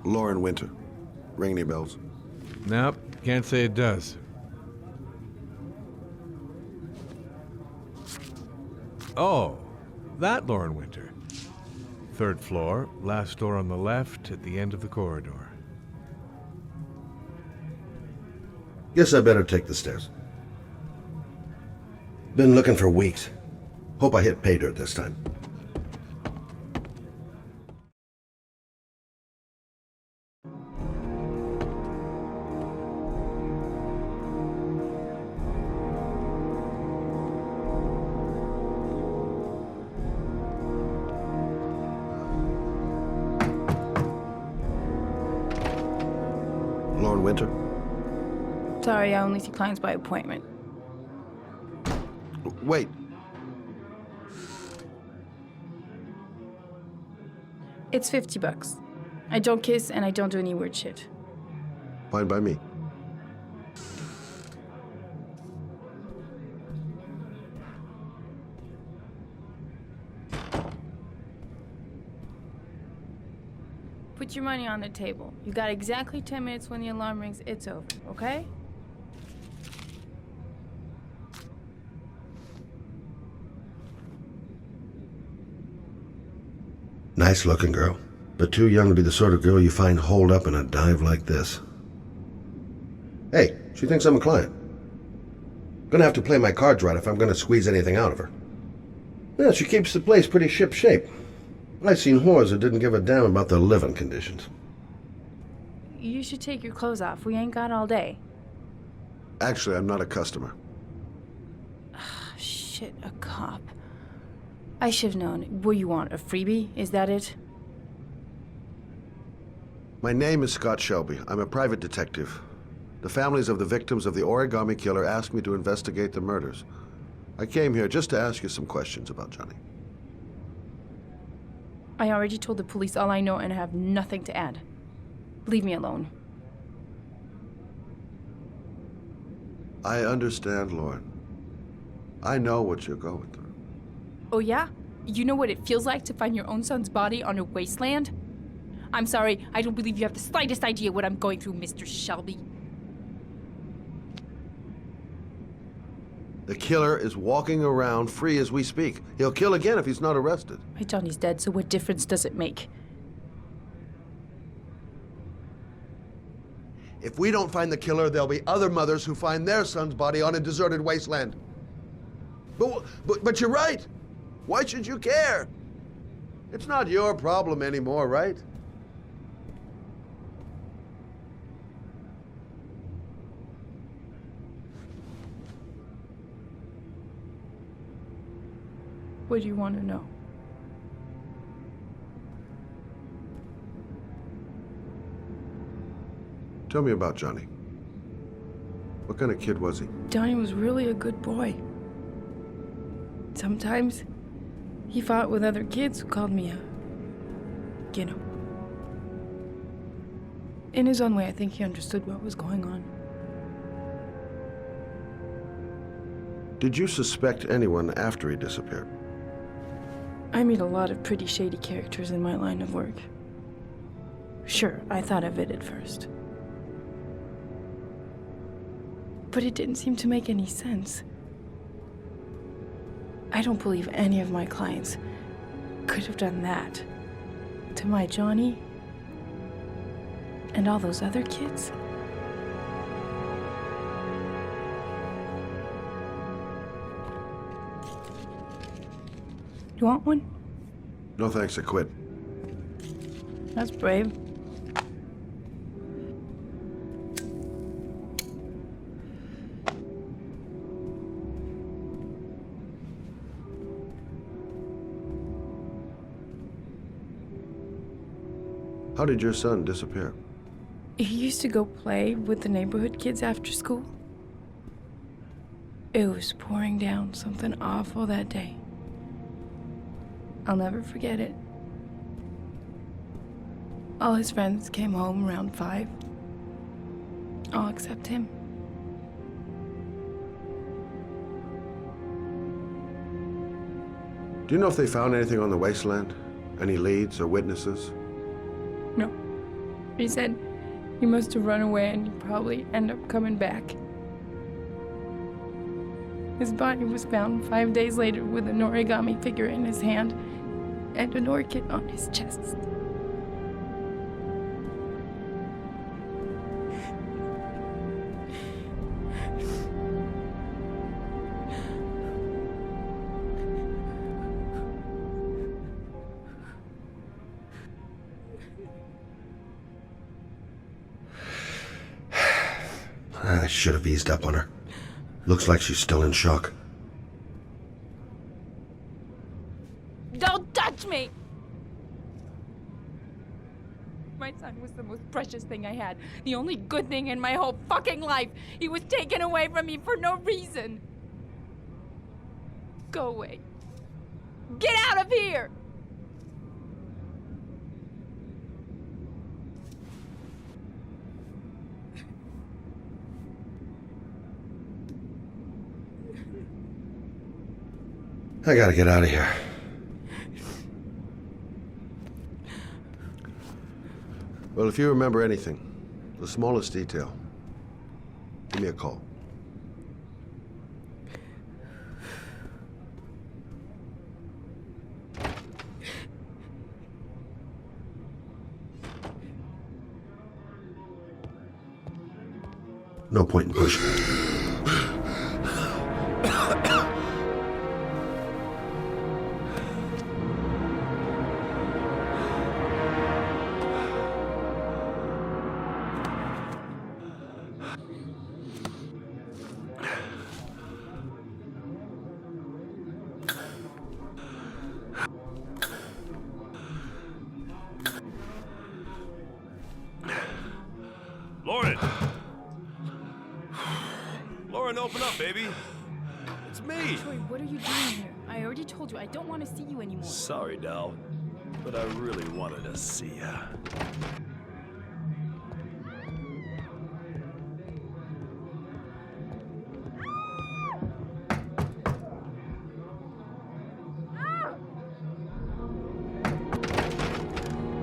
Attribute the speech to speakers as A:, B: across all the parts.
A: Lauren Winter. Ring any bells?
B: Nope, can't say it does. Oh, that Lauren Winter. 3rd floor, last door on the left at the end of the corridor.
A: Guess I better take the stairs. Been looking for weeks. Hope I hit pay dirt this time. Lauren Winter?
C: Sorry, I only see clients by appointment.
A: Wait.
C: It's $50. I don't kiss and I don't do any weird shit.
A: Fine by me.
C: Put your money on the table. You got exactly 10 minutes. When the alarm rings, it's over, okay?
A: Nice looking girl, but too young to be the sort of girl you find holed up in a dive like this. Hey, she thinks I'm a client. Gonna have to play my cards right if I'm gonna squeeze anything out of her. Yeah, she keeps the place pretty ship-shape. I've seen whores that didn't give a damn about their living conditions.
C: You should take your clothes off. We ain't got all day.
A: Actually, I'm not a customer.
C: Shit, a cop. I should've known. What do you want, a freebie? Is that it?
A: My name is Scott Shelby. I'm a private detective. The families of the victims of the origami killer asked me to investigate the murders. I came here just to ask you some questions about Johnny.
C: I already told the police all I know and I have nothing to add. Leave me alone.
A: I understand, Lauren. I know what you're going through.
C: Oh yeah? You know what it feels like to find your own son's body on a wasteland? I'm sorry, I don't believe you have the slightest idea what I'm going through, Mr. Shelby.
A: The killer is walking around free as we speak. He'll kill again if he's not arrested.
C: My Johnny's dead, so what difference does it make?
A: If we don't find the killer, there'll be other mothers who find their son's body on a deserted wasteland. But you're right. Why should you care? It's not your problem anymore, right?
C: What do you want to know?
A: Tell me about Johnny. What kind of kid was he?
C: Johnny was really a good boy. Sometimes he fought with other kids who called me you know. In his own way, I think he understood what was going on.
A: Did you suspect anyone after he disappeared?
C: I meet a lot of pretty shady characters in my line of work. Sure, I thought of it at first. But it didn't seem to make any sense. I don't believe any of my clients could have done that to my Johnny and all those other kids. You want one?
A: No thanks, I quit.
C: That's brave.
A: How did your son disappear?
C: He used to go play with the neighborhood kids after school. It was pouring down something awful that day. I'll never forget it. All his friends came home around 5. All except him.
A: Do you know if they found anything on the wasteland? Any leads or witnesses?
C: No. He said he must have run away and he'd probably end up coming back. His body was found 5 days later with an origami figure in his hand and an orchid on his chest.
A: I should have eased up on her. Looks like she's still in shock.
C: Don't touch me! My son was the most precious thing I had. The only good thing in my whole fucking life. He was taken away from me for no reason. Go away. Get out of here!
A: I gotta get out of here. Well, if you remember anything, the smallest detail, give me a call. No point in pushing.
D: Lauren! Lauren, open up, baby. It's me.
C: Troy, what are you doing here? I already told you I don't want to see you anymore.
D: Sorry, Dal, but I really wanted to see ya.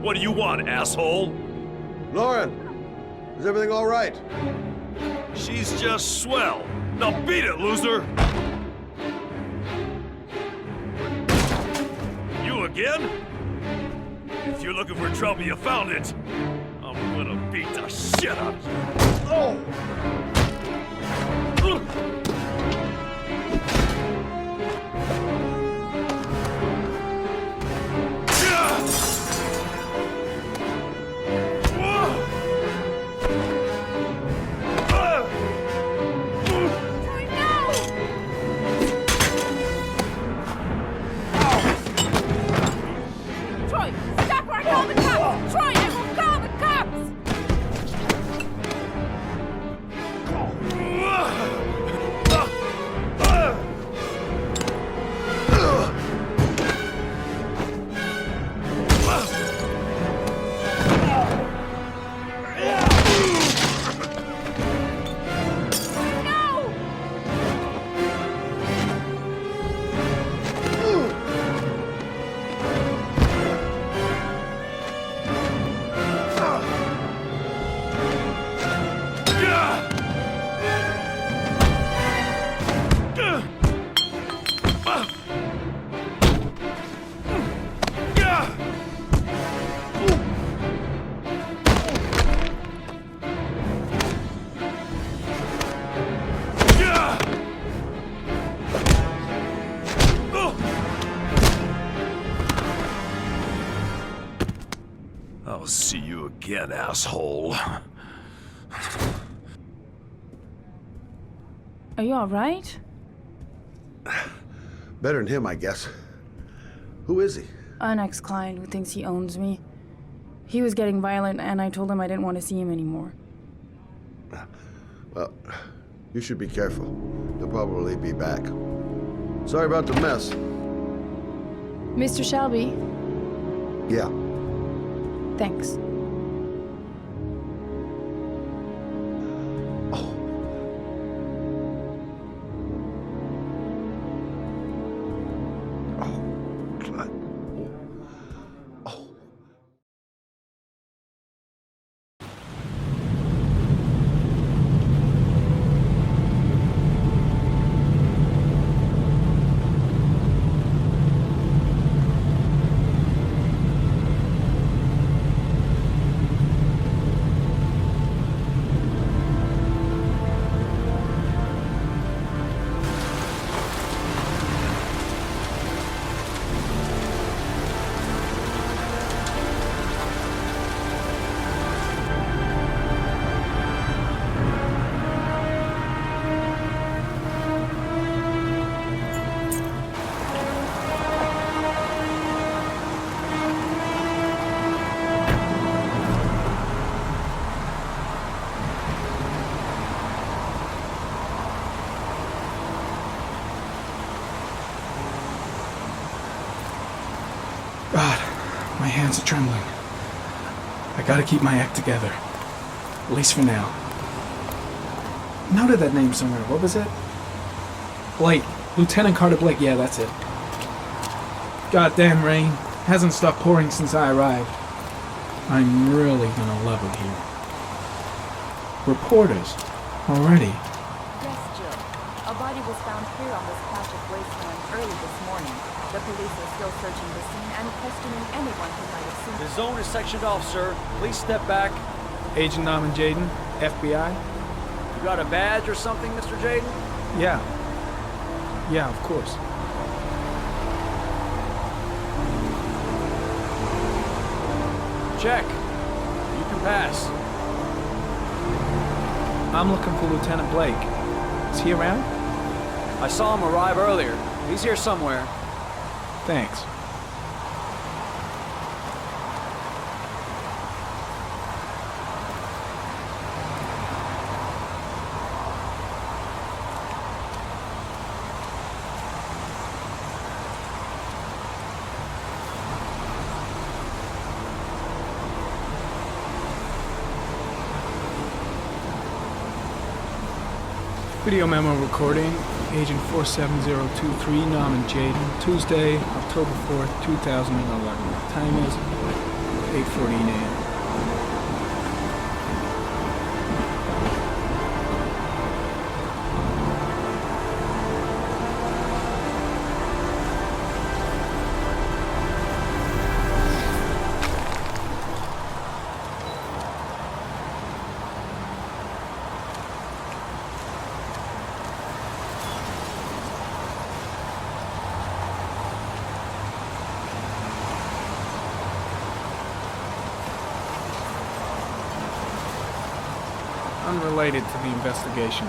D: What do you want, asshole?
A: Lauren, is everything all right?
D: She's just swell. Now beat it, loser! You again? If you're looking for trouble, you found it. I'm gonna beat the shit out of you. Oh! I'll see you again, asshole.
C: Are you all right?
A: Better than him, I guess. Who is he?
C: An ex-client who thinks he owns me. He was getting violent, and I told him I didn't want to see him anymore.
A: Well, you should be careful. He'll probably be back. Sorry about the mess.
C: Mr. Shelby,
A: Yeah.
C: thanks.
E: God, my hands are trembling. I gotta keep my act together. At least for now. Noted that name somewhere. What was it? Blake. Lieutenant Carter Blake. Yeah, that's it. Goddamn rain. Hasn't stopped pouring since I arrived. I'm really gonna love it here. Reporters. Already.
F: Yes, Jill. A body was found here on this patch of wasteland early this morning. The police are still searching the scene and questioning anyone who might have seen
G: The zone is sectioned off, sir. Please step back.
E: Agent Norman Jaden, FBI?
G: You got a badge or something, Mr. Jaden?
E: Yeah. Yeah, of course.
G: Check. You can pass.
E: I'm looking for Lieutenant Blake. Is he around?
G: I saw him arrive earlier. He's here somewhere.
E: Thanks. Video memo recording, Agent 47023, Norman Jaden, Tuesday, October 4th, 2011. Time is 8:14 a.m. Unrelated to the investigation.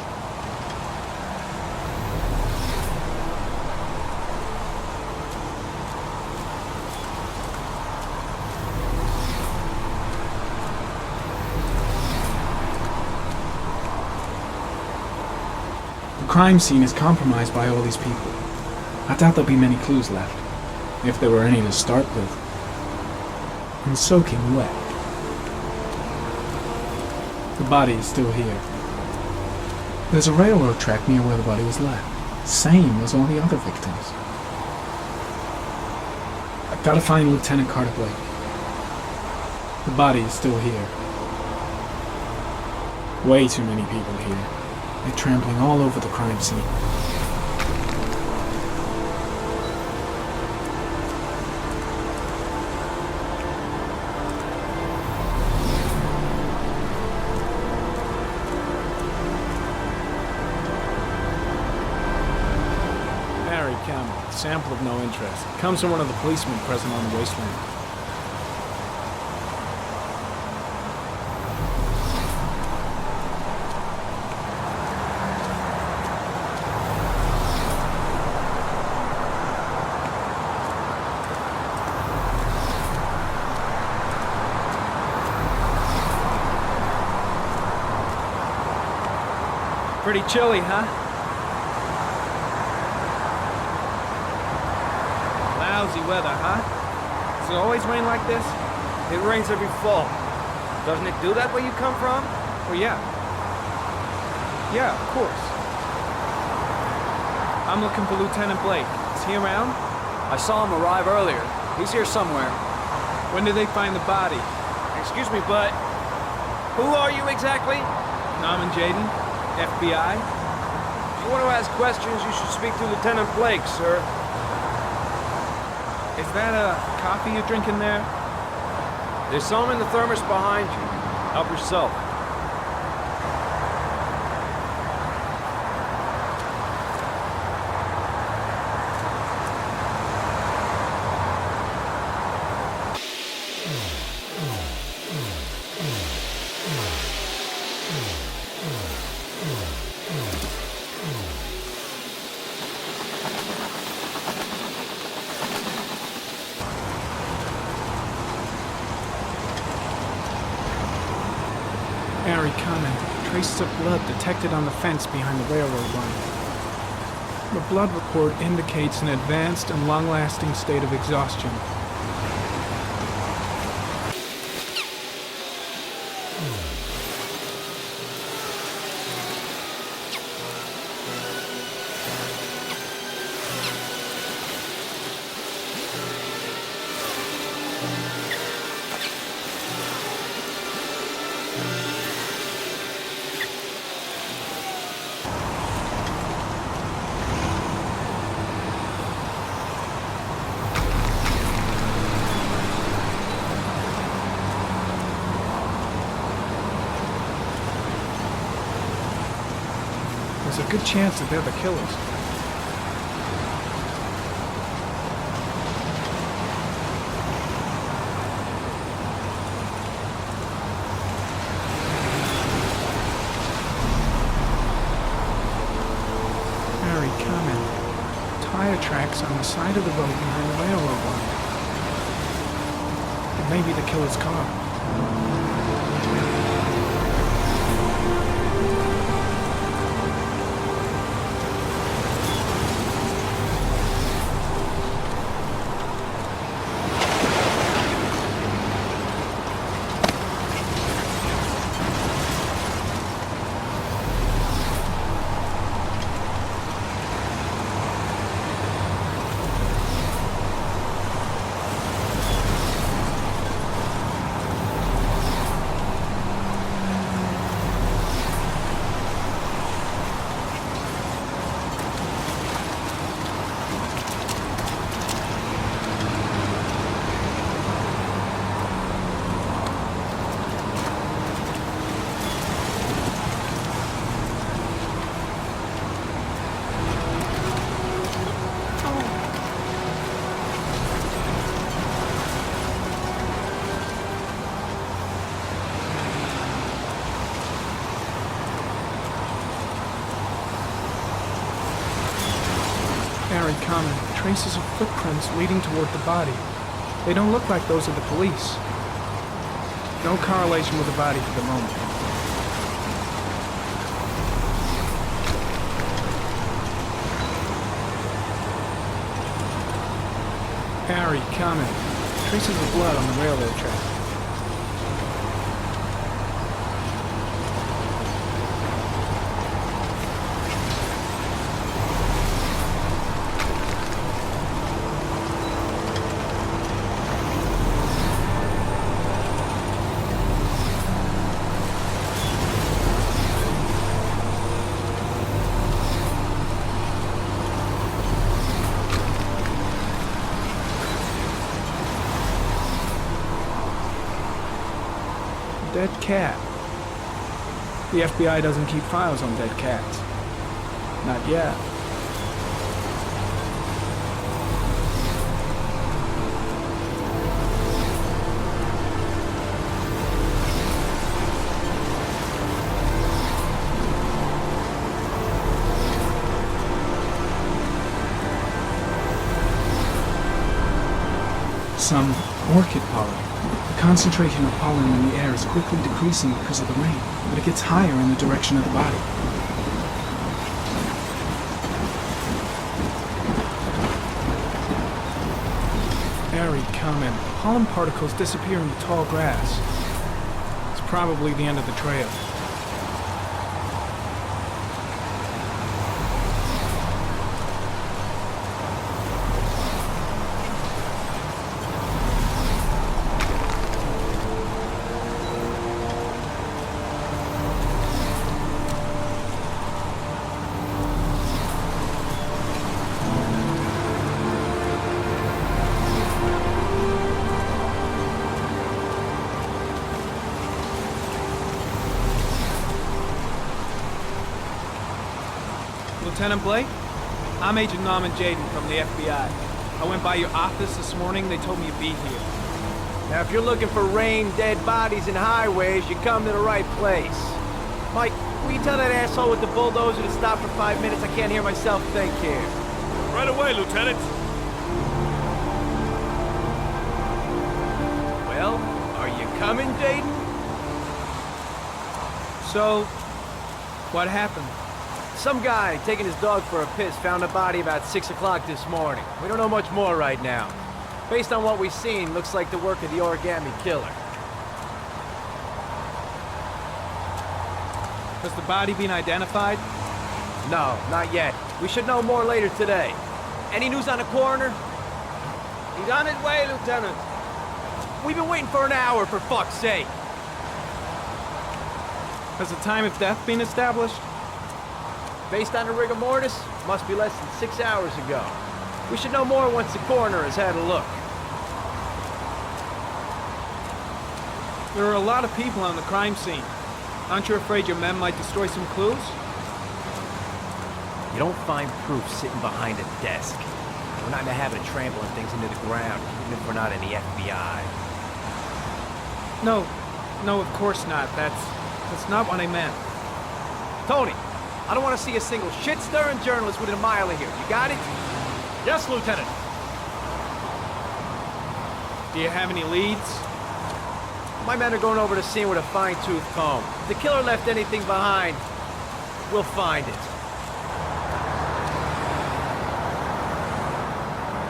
E: The crime scene is compromised by all these people. I doubt there'll be many clues left, if there were any to start with. I'm soaking wet. The body is still here. There's a railroad track near where the body was left. Same as all the other victims. I've got to find Lieutenant Carter Blake. The body is still here. Way too many people here. They're trampling all over the crime scene. Sample of no interest. Comes from one of the policemen present on the wasteland.
G: Pretty chilly, huh? Lousy weather, huh? Does it always rain like this? It rains every fall. Doesn't it do that where you come from?
E: Oh, yeah. Yeah, of course. I'm looking for Lieutenant Blake. Is he around?
G: I saw him arrive earlier. He's here somewhere.
E: When did they find the body?
G: Excuse me, but who are you exactly?
E: Norman Jaden, FBI.
G: If you want to ask questions, you should speak to Lieutenant Blake, sir.
E: Is that a coffee you're drinking there?
G: There's some in the thermos behind you. Help yourself.
E: Harry commented, traces of blood detected on the fence behind the railroad line. The blood report indicates an advanced and long-lasting state of exhaustion. there's a good chance that they're the killers. Very common. Tire tracks on the side of the road behind the railroad line. It may be the killer's car. Very common. Traces of footprints leading toward the body. They don't look like those of the police. No correlation with the body for the moment. Very common. Traces of blood on the railroad track. Dead cat. The FBI doesn't keep files on dead cats. Not yet. Some orchid pollen. The concentration of pollen in the air is quickly decreasing because of the rain, but it gets higher in the direction of the body. Very common. Pollen particles disappear in the tall grass. It's probably the end of the trail.
G: Lieutenant Blake? I'm Agent Norman Jaden from the FBI. I went by your office this morning. They told me you'd be here. Now, if you're looking for rain, dead bodies, and highways, you come to the right place. Mike, will you tell that asshole with the bulldozer to stop for 5 minutes? I can't hear myself think here.
D: Right away, Lieutenant.
G: Well, are you coming, Jaden? So, what happened? Some guy taking his dog for a piss found a body about 6 o'clock this morning. We don't know much more right now. Based on what we've seen, looks like the work of the origami killer.
E: Has the body been identified?
G: No, not yet. We should know more later today. Any news on the coroner? He's on his way, Lieutenant. We've been waiting for an hour, for fuck's sake.
E: Has the time of death been established?
G: Based on the rigor mortis, must be less than 6 hours ago. We should know more once the coroner has had a look.
E: There are a lot of people on the crime scene. Aren't you afraid your men might destroy some clues?
G: You don't find proof sitting behind a desk. We're not in the habit of trampling things into the ground, even if we're not in the FBI.
E: No, of course not. That's not what I meant.
G: Tony, I don't want to see a single shit-stirring journalist within a mile of here. You got it?
D: Yes, Lieutenant.
E: Do you have any leads?
G: My men are going over the scene with a fine-tooth comb. If the killer left anything behind, we'll find it.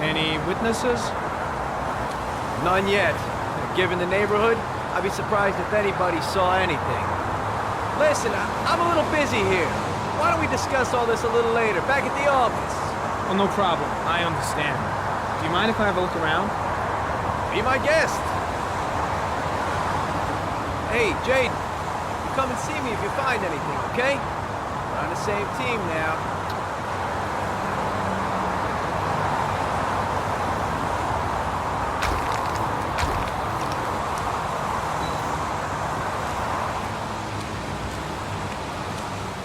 E: Any witnesses?
G: None yet. Given the neighborhood, I'd be surprised if anybody saw anything. Listen, I'm a little busy here. Why don't we discuss all this a little later, back at the office?
E: Oh, no problem. I understand. Do you mind if I have a look around?
G: Be my guest. Hey, Jaden, you come and see me if you find anything, okay? We're on the same team now.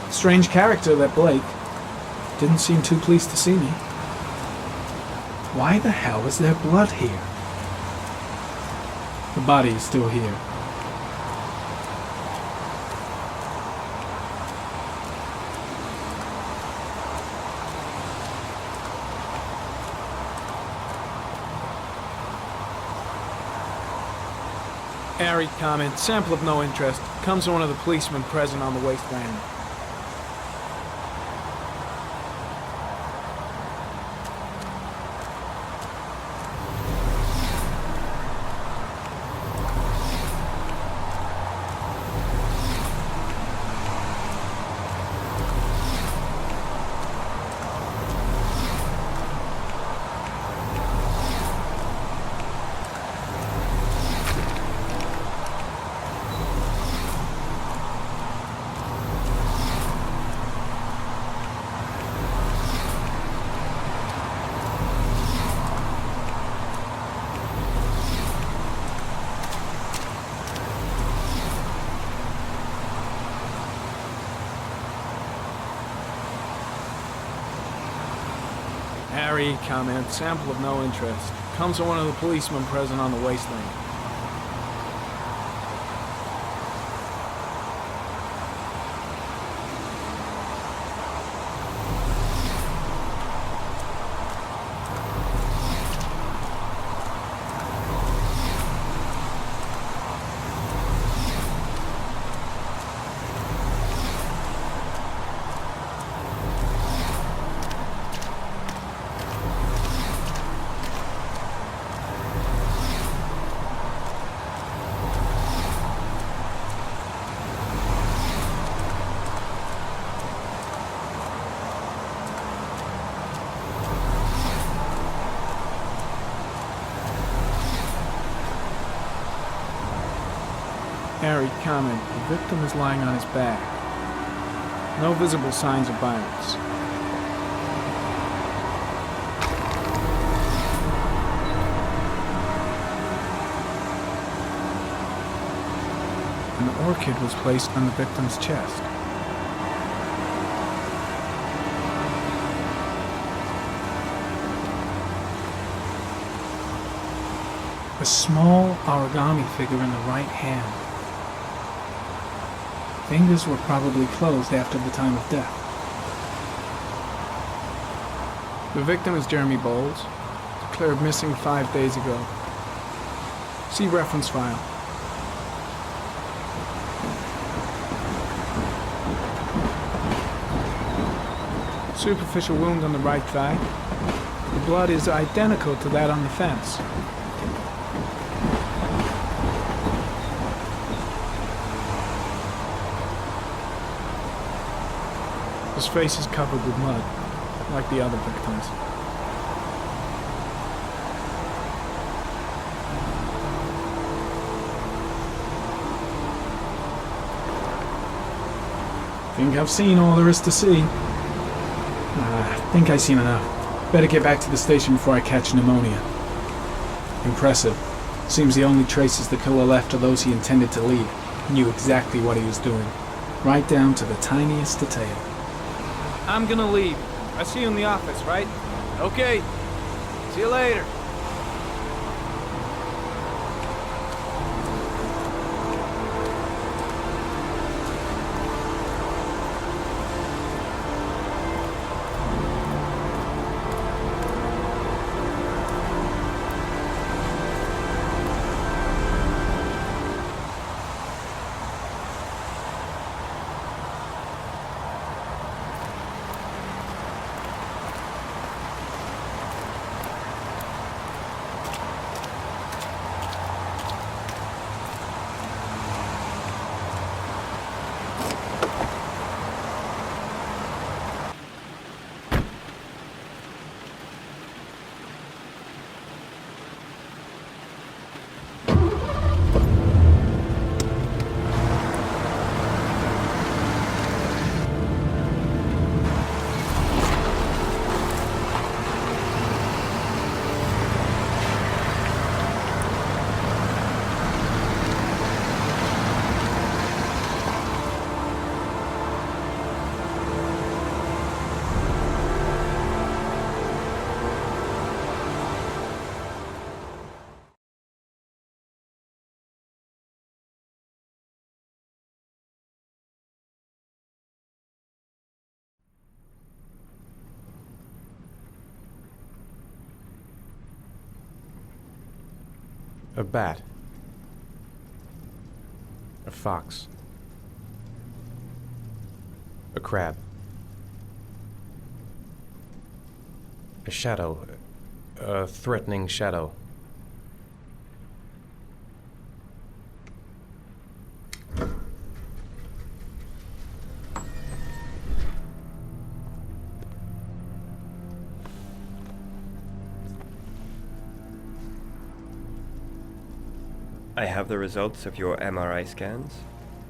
E: Strange character, that Blake. Didn't seem too pleased to see me. Why the hell is there blood here? The body is still here. Airy comment, sample of no interest. Comes from one of the policemen present on the wasteland. Harry comment, sample of no interest. Comes from one of the policemen present on the wasteland. Harry comment, the victim is lying on his back. No visible signs of violence. An orchid was placed on the victim's chest. A small origami figure in the right hand. Fingers were probably closed after the time of death. The victim is Jeremy Bowles, declared missing 5 days ago. See reference file. Superficial wound on the right thigh. The blood is identical to that on the fence. His face is covered with mud, like the other victims. Think I've seen all there is to see. I think I've seen enough. Better get back to the station before I catch pneumonia. Impressive. Seems the only traces the killer left are those he intended to leave. He knew exactly what he was doing, right down to the tiniest detail. I'm gonna leave.
G: I see you in the office, right?
D: Okay.
G: See you later.
H: A bat. A fox. A crab. A shadow. A threatening shadow.
I: I have the results of your MRI scans.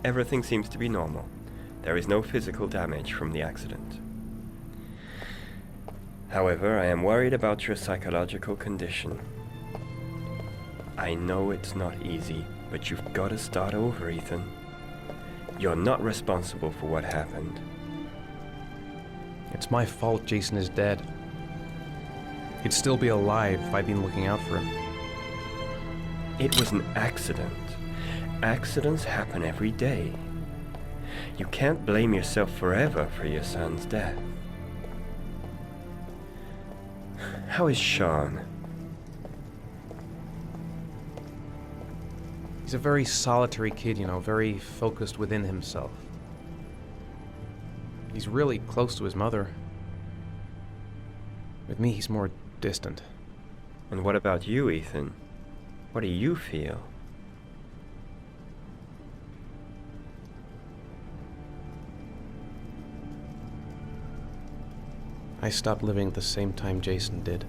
I: Everything seems to be normal. There is no physical damage from the accident. However, I am worried about your psychological condition. I know it's not easy, but you've got to start over, Ethan. You're not responsible for what happened.
H: It's my fault Jason is dead. He'd still be alive if I'd been looking out for him.
I: It was an accident. Accidents happen every day. You can't blame yourself forever for your son's death. How is Sean?
H: He's a very solitary kid, very focused within himself. He's really close to his mother. With me, he's more distant.
I: And what about you, Ethan? What do you feel?
H: I stopped living at the same time Jason did.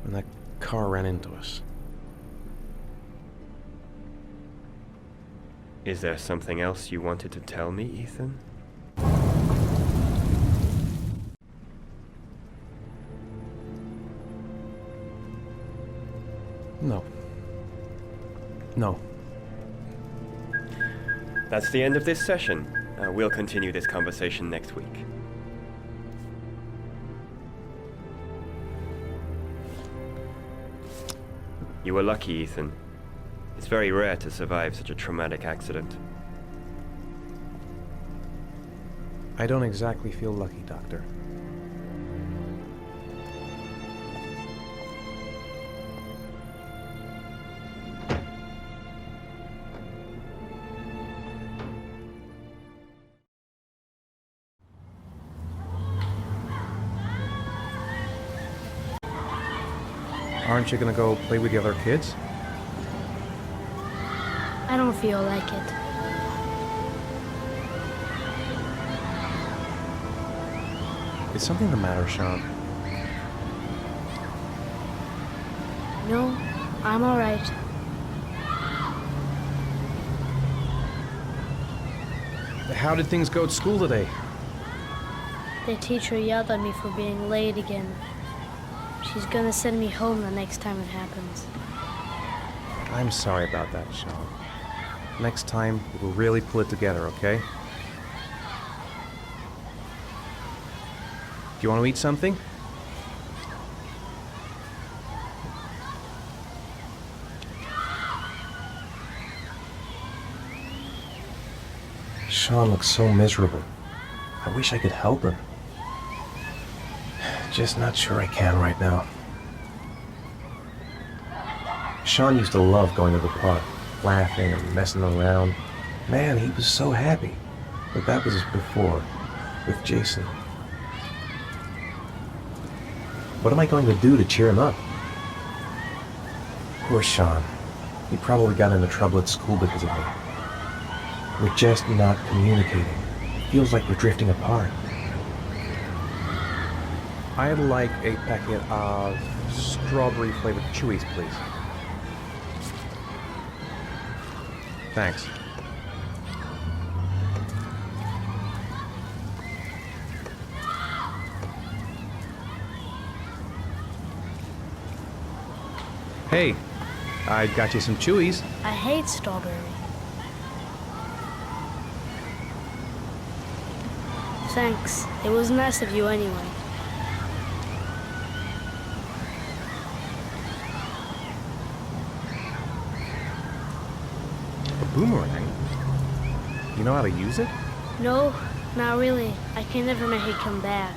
H: When that car ran into us.
I: Is there something else you wanted to tell me, Ethan?
H: No. No.
I: That's the end of this session. We'll continue this conversation next week. You were lucky, Ethan. It's very rare to survive such a traumatic accident.
H: I don't exactly feel lucky, Doctor. Aren't you gonna go play with the other kids?
J: I don't feel like it.
H: Is something the matter, Sean?
J: No, I'm all right.
H: How did things go at school today?
J: The teacher yelled at me for being late again. She's gonna send me home the next time it happens.
H: I'm sorry about that, Sean. Next time, we'll really pull it together, okay? you want to eat something? Sean looks so miserable. I wish I could help him. Just not sure I can right now. Sean used to love going to the park, laughing and messing around. Man, he was so happy. But that was before, with Jason. What am I going to do to cheer him up? Poor Sean. He probably got into trouble at school because of me. We're just not communicating. It feels like we're drifting apart. I'd like a packet of strawberry-flavored Chewies, please. Thanks. Hey, I got you some Chewies.
J: I hate strawberry. Thanks. It was nice of you anyway.
H: A boomerang? You know how to use it?
J: No, not really. I can never make it come back.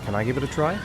H: Can I give it a try?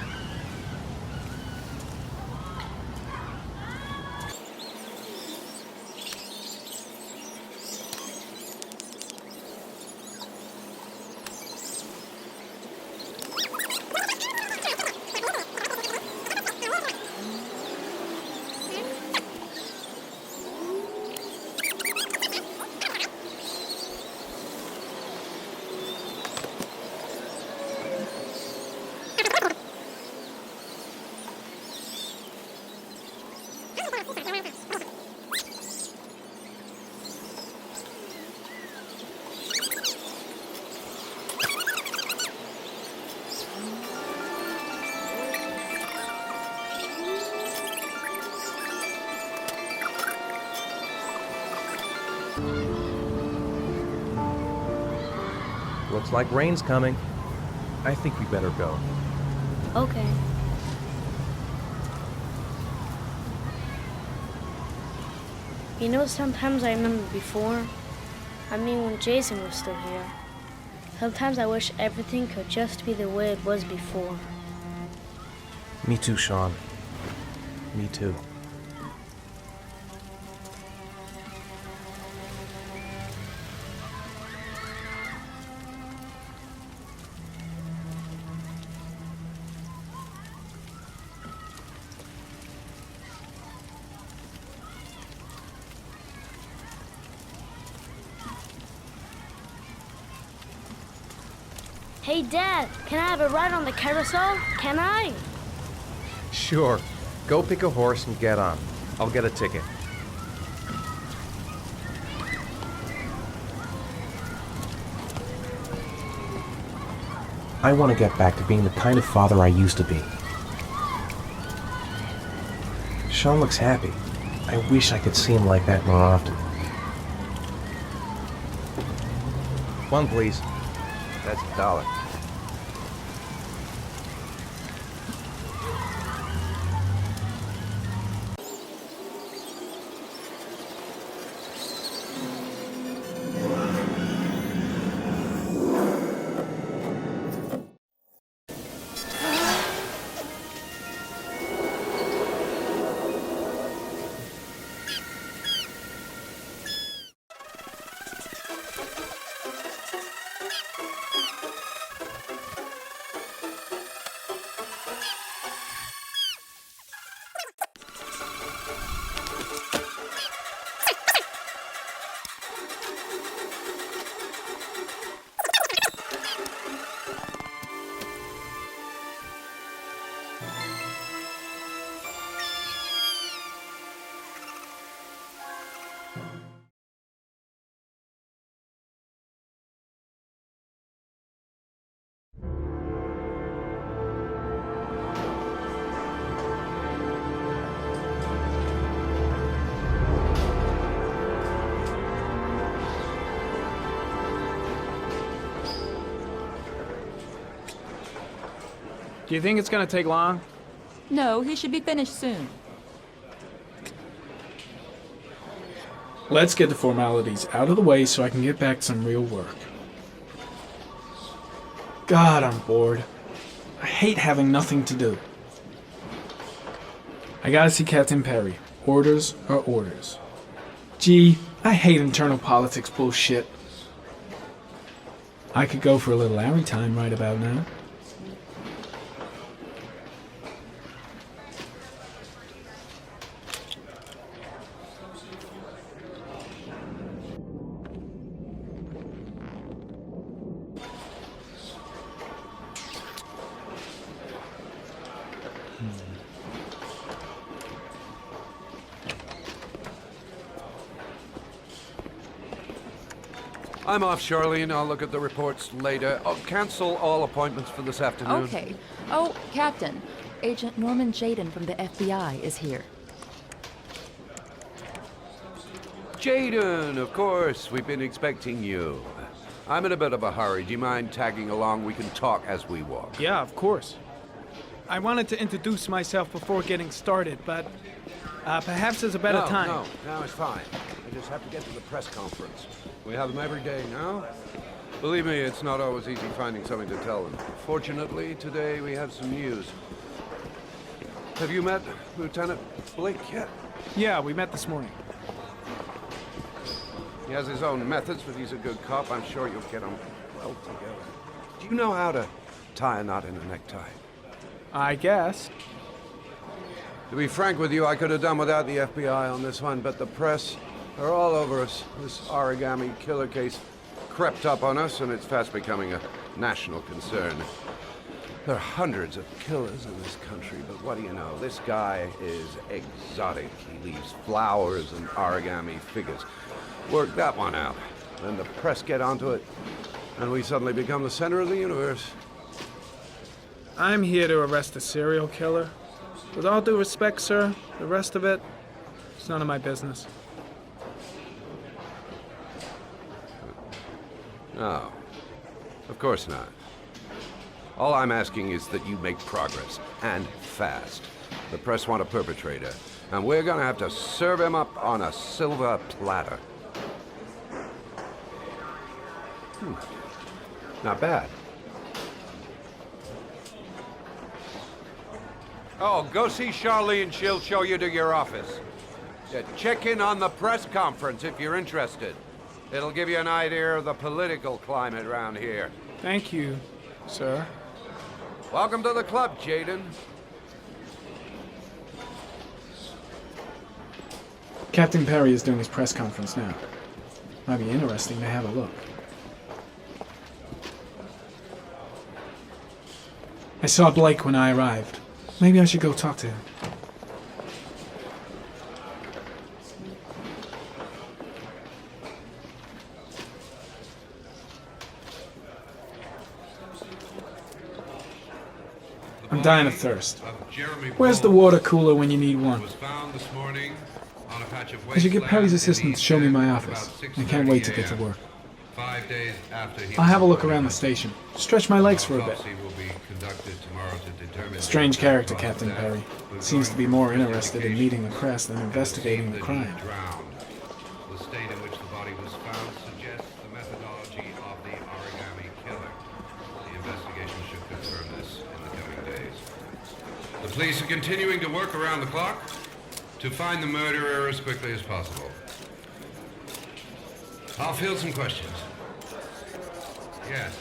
H: Looks like rain's coming. I think we better go.
J: Okay. You know, sometimes I remember before. I mean, when Jason was still here. Sometimes I wish everything could just be the way it was before.
H: Me too, Sean. Me too.
J: Hey, Dad, can I have a ride on the carousel? Can I?
H: Sure. Go pick a horse and get on. I'll get a ticket. I want to get back to being the kind of father I used to be. Sean looks happy. I wish I could see him like that more often. One, please. That's $1.
E: Do you think it's gonna take long?
F: No, he should be finished soon.
E: Let's get the formalities out of the way so I can get back to some real work. God, I'm bored. I hate having nothing to do. I gotta see Captain Perry. Orders are orders. Gee, I hate internal politics bullshit. I could go for a little Larry time right about now.
K: I'm off, Charlene. I'll look at the reports later. I'll cancel all appointments for this afternoon.
F: Okay. Oh, Captain. Agent Norman Jaden from the FBI is here.
K: Jaden, of course. We've been expecting you. I'm in a bit of a hurry. Do you mind tagging along? We can talk as we walk.
E: Yeah, of course. I wanted to introduce myself before getting started, but perhaps there's a better time.
K: No, it's fine. I just have to get to the press conference. We have them every day now. Believe me, it's not always easy finding something to tell them. Fortunately, today we have some news. Have you met Lieutenant Blake yet?
E: Yeah, we met this morning.
K: He has his own methods, but he's a good cop. I'm sure you'll get him well together. Do you know how to tie a knot in a necktie?
E: I guess.
K: To be frank with you, I could have done without the FBI on this one, but the press are all over us. This origami killer case crept up on us, and it's fast becoming a national concern. There are hundreds of killers in this country, but what do you know? This guy is exotic. He leaves flowers and origami figures. Work that one out. Then the press get onto it, and we suddenly become the center of the universe.
E: I'm here to arrest a serial killer. With all due respect, sir, the rest of it, it's none of my business.
K: No, of course not. All I'm asking is that you make progress, and fast. The press want a perpetrator, and we're gonna have to serve him up on a silver platter. Not bad. Oh, go see Charlene. She'll show you to your office. Yeah, check in on the press conference if you're interested. It'll give you an idea of the political climate around here.
E: Thank you, sir.
K: Welcome to the club, Jaden.
E: Captain Perry is doing his press conference now. Might be interesting to have a look. I saw Blake when I arrived. Maybe I should go talk to him. I'm dying of thirst. Where's the water cooler when you need one? I should get Perry's assistant to show me my office. I can't wait to get to work. I'll have a look around the station. Stretch my legs for a bit. Strange character, Captain Perry. Seems to be more interested in meeting the press than investigating the crime.
K: The state in which the body was found suggests the methodology of the origami killer. The investigation should confirm this in the coming days. The police are continuing to work around the clock to find the murderer as quickly as possible. I'll field some questions. Yes.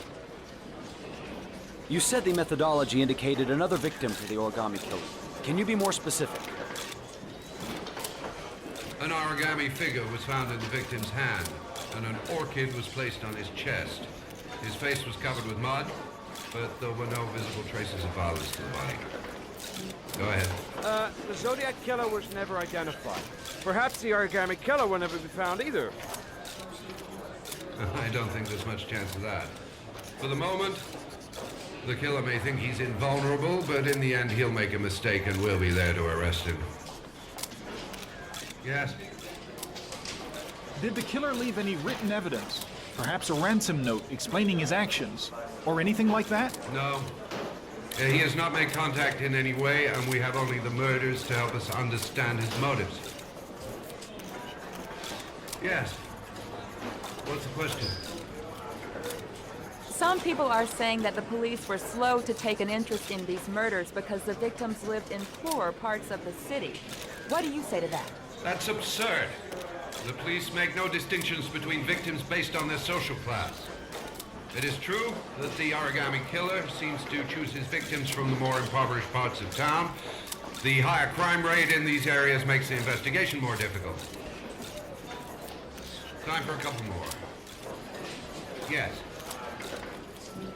L: You said the methodology indicated another victim for the origami killing. Can you be more specific?
K: An origami figure was found in the victim's hand, and an orchid was placed on his chest. His face was covered with mud, but there were no visible traces of violence to the body. Go ahead.
G: The Zodiac killer was never identified. Perhaps the origami killer will never be found either.
K: I don't think there's much chance of that. For the moment, the killer may think he's invulnerable, but in the end he'll make a mistake and we'll be there to arrest him. Yes?
M: Did the killer leave any written evidence? Perhaps a ransom note explaining his actions? Or anything like that?
K: No. He has not made contact in any way, and we have only the murders to help us understand his motives. Yes. What's the question?
F: Some people are saying that the police were slow to take an interest in these murders because the victims lived in poorer parts of the city. What do you say to that?
K: That's absurd. The police make no distinctions between victims based on their social class. It is true that the origami killer seems to choose his victims from the more impoverished parts of town. The higher crime rate in these areas makes the investigation more difficult. Time for a couple more. Yes.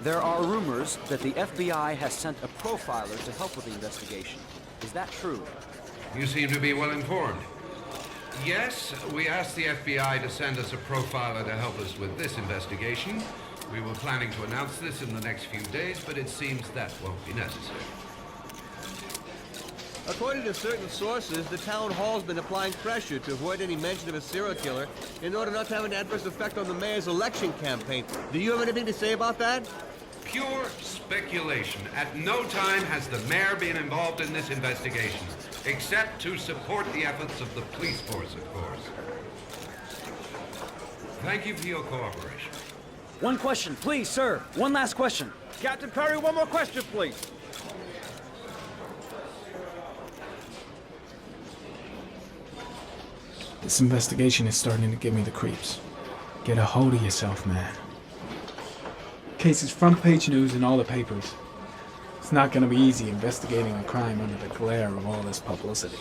L: There are rumors that the FBI has sent a profiler to help with the investigation. Is that true?
K: You seem to be well informed. Yes, we asked the FBI to send us a profiler to help us with this investigation. We were planning to announce this in the next few days, but it seems that won't be necessary.
N: According to certain sources, the town hall's been applying pressure to avoid any mention of a serial killer in order not to have an adverse effect on the mayor's election campaign. Do you have anything to say about that?
K: Pure speculation. At no time has the mayor been involved in this investigation, except to support the efforts of the police force, of course. Thank you for your cooperation.
L: One question, please, sir. One last question.
N: Captain Perry, one more question, please.
E: This investigation is starting to give me the creeps. Get a hold of yourself, man. Case is front page news in all the papers. It's not gonna be easy investigating a crime under the glare of all this publicity.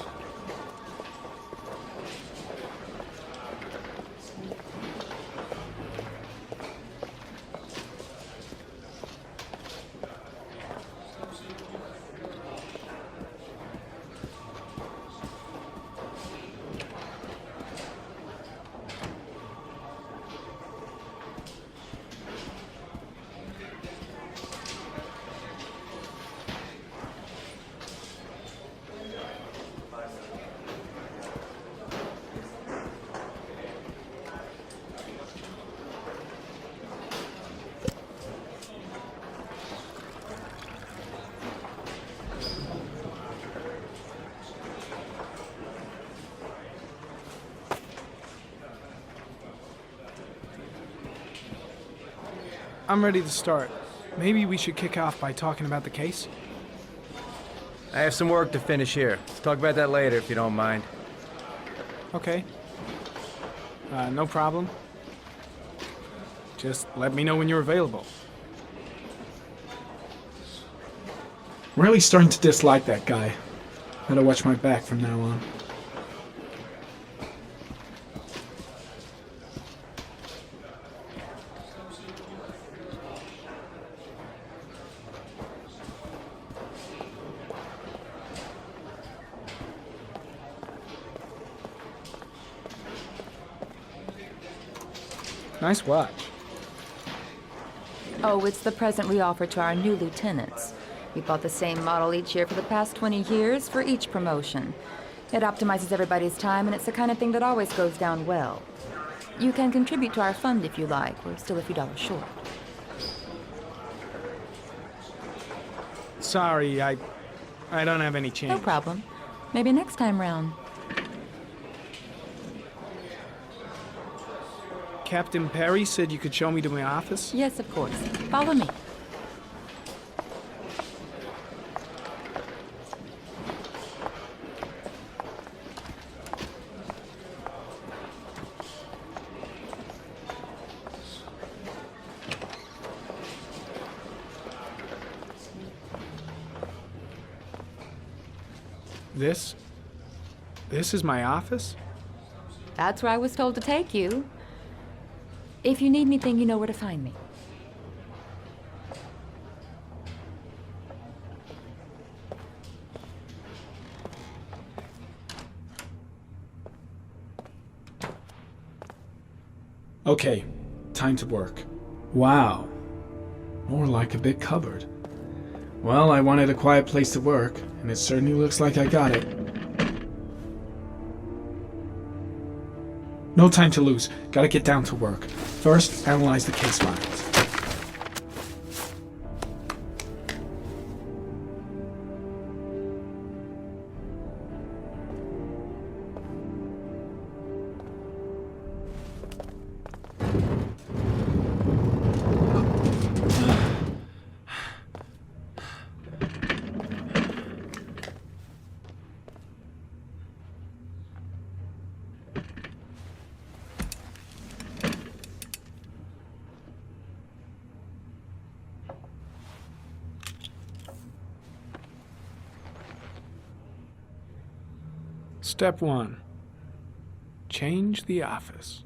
E: I'm ready to start. Maybe we should kick off by talking about the case?
G: I have some work to finish here. Let's talk about that later if you don't mind.
E: Okay. No problem. Just let me know when you're available. I'm really starting to dislike that guy. Better watch my back from now on. Nice watch.
F: Oh, it's the present we offer to our new lieutenants. We bought the same model each year for the past 20 years for each promotion. It optimizes everybody's time, and it's the kind of thing that always goes down well. You can contribute to our fund if you like. We're still a few dollars short.
E: Sorry, I don't have any change.
F: No problem. Maybe next time round.
E: Captain Perry said you could show me to my office?
F: Yes, of course. Follow me.
E: This is my office?
F: That's where I was told to take you. If you need anything, you know where to find me.
E: Okay, time to work. Wow. More like a big cupboard. Well, I wanted a quiet place to work, and it certainly looks like I got it. No time to lose. Gotta get down to work. First, analyze the case files. Step 1. Change the office.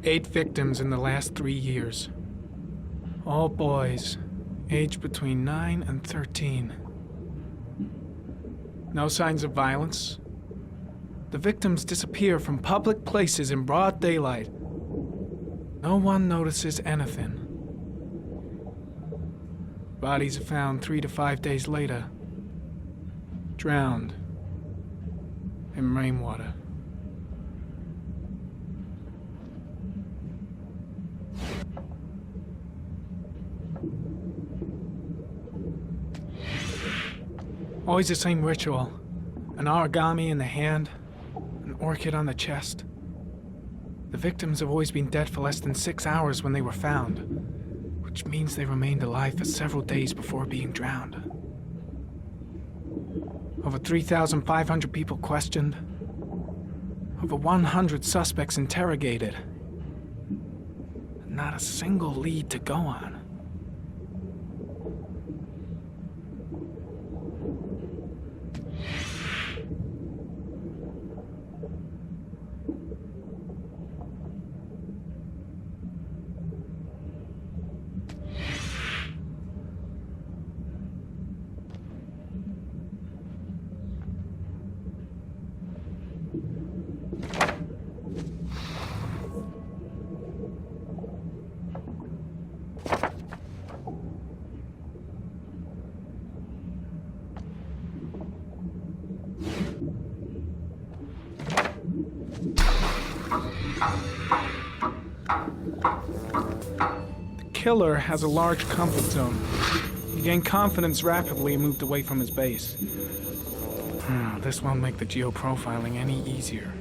E: Eight victims in the last 3 years. All boys, aged between 9 and 13. No signs of violence. The victims disappear from public places in broad daylight. No one notices anything. Bodies are found 3 to 5 days later, drowned in rainwater. Always the same ritual. An origami in the hand, an orchid on the chest. The victims have always been dead for less than 6 hours when they were found, which means they remained alive for several days before being drowned. Over 3,500 people questioned. Over 100 suspects interrogated. Not a single lead to go on. The killer has a large comfort zone. He gained confidence rapidly and moved away from his base. This won't make the geoprofiling any easier.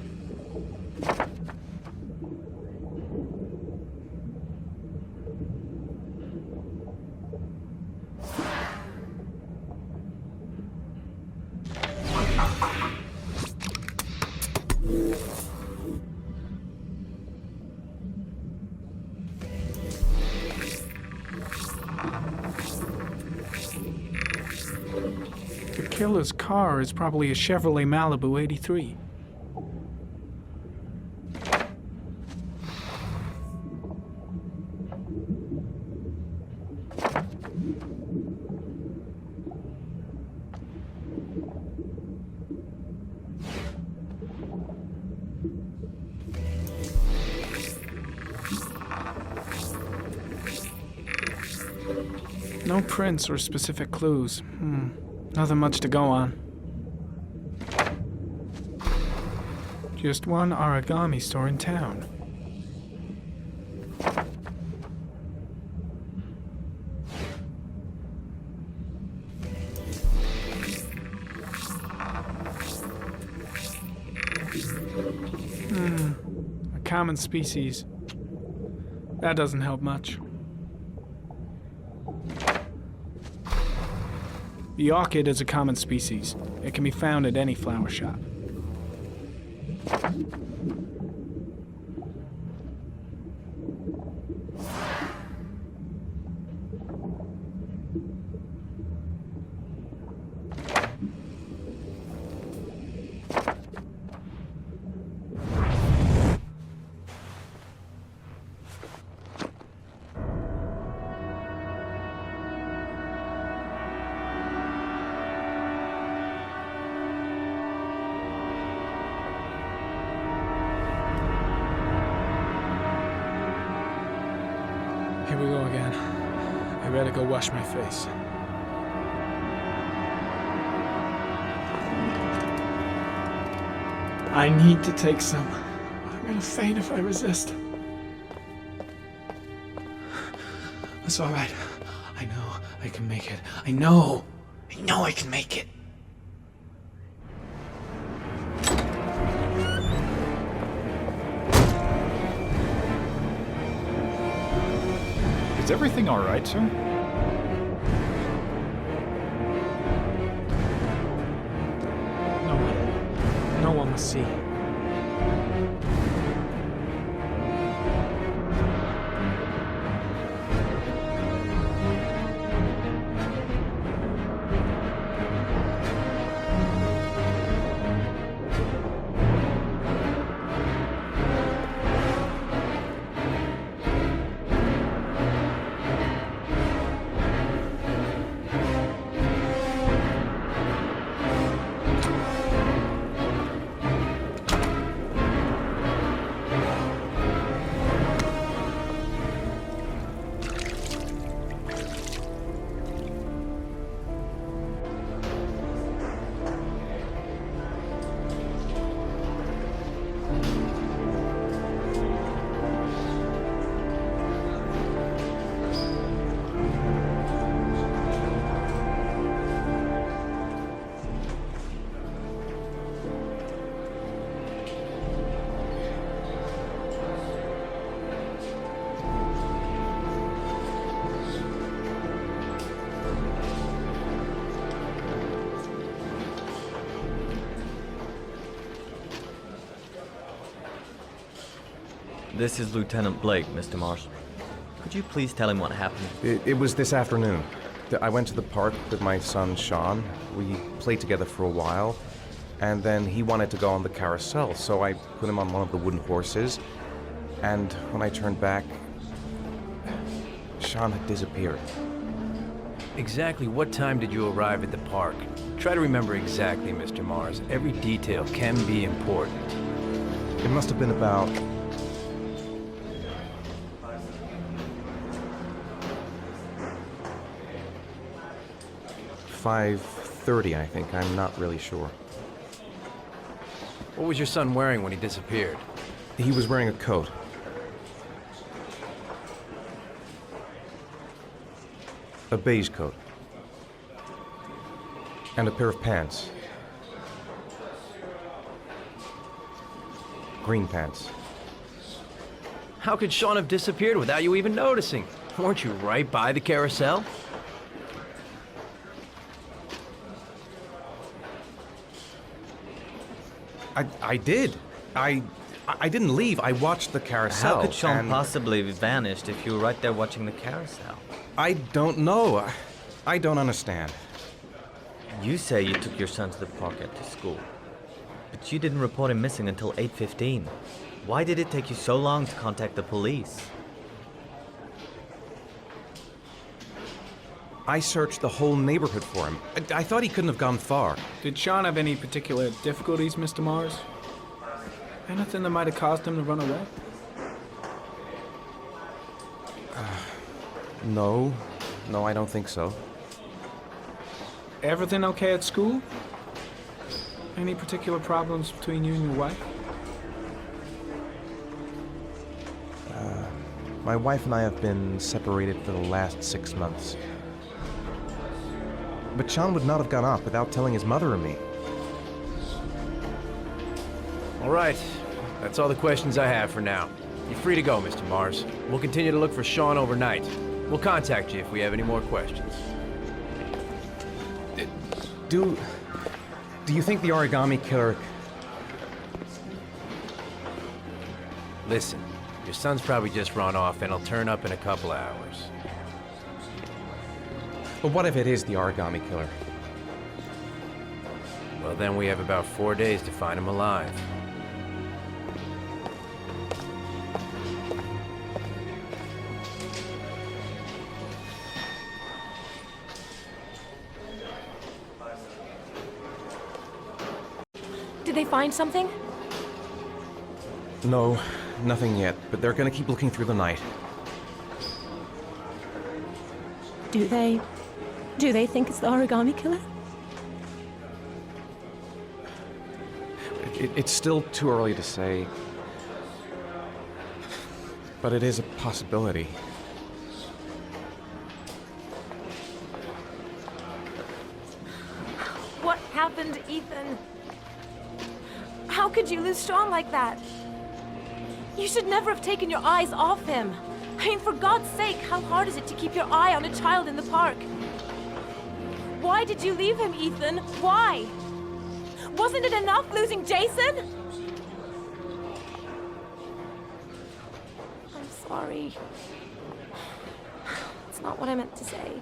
E: The killer's car is probably a Chevrolet Malibu 83. No prints or specific clues. Nothing much to go on. Just one origami store in town. A common species. That doesn't help much. The orchid is a common species. It can be found at any flower shop. Here we go again. I better go wash my face. I need to take some. I'm gonna faint if I resist. It's all right. I know I can make it. I know I can make it.
M: Is everything all right, sir?
E: No one will see.
O: This is Lieutenant Blake, Mr. Mars. Could you please tell him what happened?
H: It was this afternoon. I went to the park with my son, Sean. We played together for a while, and then he wanted to go on the carousel, so I put him on one of the wooden horses, and when I turned back, Sean had disappeared.
G: Exactly what time did you arrive at the park? Try to remember exactly, Mr. Mars. Every detail can be important.
H: It must have been about... $5:30, I think. I'm not really sure.
G: What was your son wearing when he disappeared?
H: He was wearing a coat. A beige coat. And a pair of pants. Green pants.
G: How could Sean have disappeared without you even noticing? Weren't you right by the carousel?
H: I did. I didn't leave. I watched the carousel.
O: How could Sean possibly have vanished if you were right there watching the carousel?
H: I don't know. I don't understand.
O: You say you took your son to the park after school, but you didn't report him missing until 8:15. Why did it take you so long to contact the police?
H: I searched the whole neighborhood for him. I thought he couldn't have gone far.
E: Did Sean have any particular difficulties, Mr. Mars? Anything that might have caused him to run away?
H: No. No, I don't think so.
E: Everything okay at school? Any particular problems between you and your wife?
H: My wife and I have been separated for the last 6 months. But Sean would not have gone off without telling his mother or me.
G: All right. That's all the questions I have for now. You're free to go, Mr. Mars. We'll continue to look for Sean overnight. We'll contact you if we have any more questions.
H: Do you think the origami killer...
G: Listen, your son's probably just run off and he'll turn up in a couple hours.
H: But what if it is the origami killer?
G: Well, then we have about 4 days to find him alive.
P: Did they find something?
H: No, nothing yet, but they're gonna keep looking through the night.
P: Do they think it's the origami killer?
H: It's still too early to say, but it is a possibility.
P: What happened, Ethan? How could you lose Sean like that? You should never have taken your eyes off him. I mean, for God's sake, how hard is it to keep your eye on a child in the park? Why did you leave him, Ethan? Why? Wasn't it enough losing Jason? I'm sorry. It's not what I meant to say.